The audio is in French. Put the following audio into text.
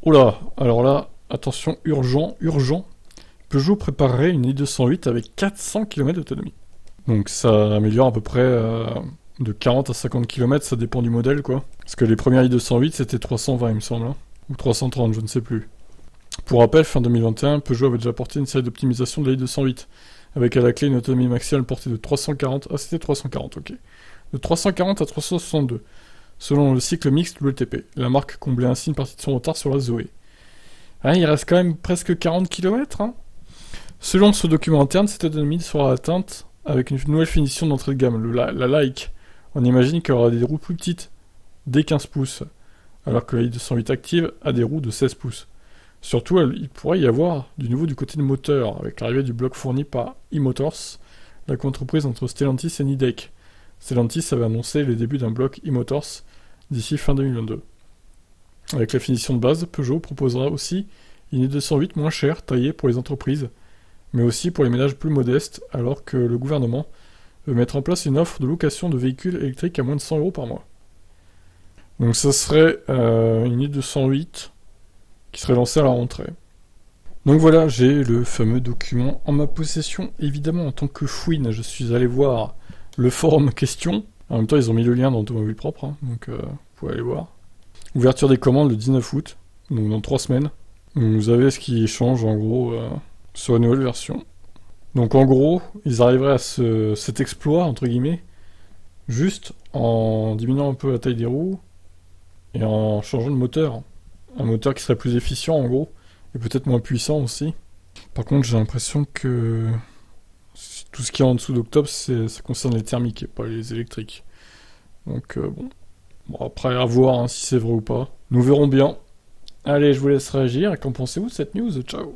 Oula, alors là, attention, urgent, urgent. Peugeot préparerait une i208 avec 400 km d'autonomie. Donc ça améliore à peu près de 40 à 50 km, ça dépend du modèle quoi. Parce que les premières i208 c'était 320 il me semble, hein. Ou 330, je ne sais plus. Pour rappel, fin 2021, Peugeot avait déjà porté une série d'optimisation de la i208, avec à la clé une autonomie maximale portée de 340, ah c'était 340, ok. De 340 à 362, selon le cycle mixte WLTP. La marque comblait ainsi une partie de son retard sur la Zoé. Ah, il reste quand même presque 40 km, hein. Selon ce document interne, cette autonomie sera atteinte avec une nouvelle finition d'entrée de gamme, la Like. On imagine qu'il y aura des roues plus petites, dès 15 pouces, alors que la i208 active a des roues de 16 pouces. Surtout, il pourrait y avoir du nouveau du côté de moteur, avec l'arrivée du bloc fourni par eMotors, la coentreprise entre Stellantis et Nidec. Stellantis avait annoncé les débuts d'un bloc eMotors d'ici fin 2022. Avec la finition de base, Peugeot proposera aussi une i208 moins chère, taillée pour les entreprises, mais aussi pour les ménages plus modestes, alors que le gouvernement veut mettre en place une offre de location de véhicules électriques à moins de 100 € par mois. Donc ça serait une i208 qui serait lancée à la rentrée. Donc voilà, j'ai le fameux document en ma possession. Évidemment, en tant que fouine, je suis allé voir le forum question. En même temps, ils ont mis le lien dans Automobile Propre, hein, donc vous pouvez aller voir. Ouverture des commandes le 19 août, donc dans 3 semaines. Donc, vous avez ce qui change en gros sur la nouvelle version. Donc en gros, ils arriveraient à cet exploit, entre guillemets, juste en diminuant un peu la taille des roues et en changeant de moteur. Un moteur qui serait plus efficient en gros, et peut-être moins puissant aussi. Par contre, j'ai l'impression que tout ce qui est en dessous d'octobre, ça concerne les thermiques et pas les électriques. Donc bon, après à voir hein, si c'est vrai ou pas. Nous verrons bien. Allez, je vous laisse réagir, et qu'en pensez-vous de cette news? Ciao!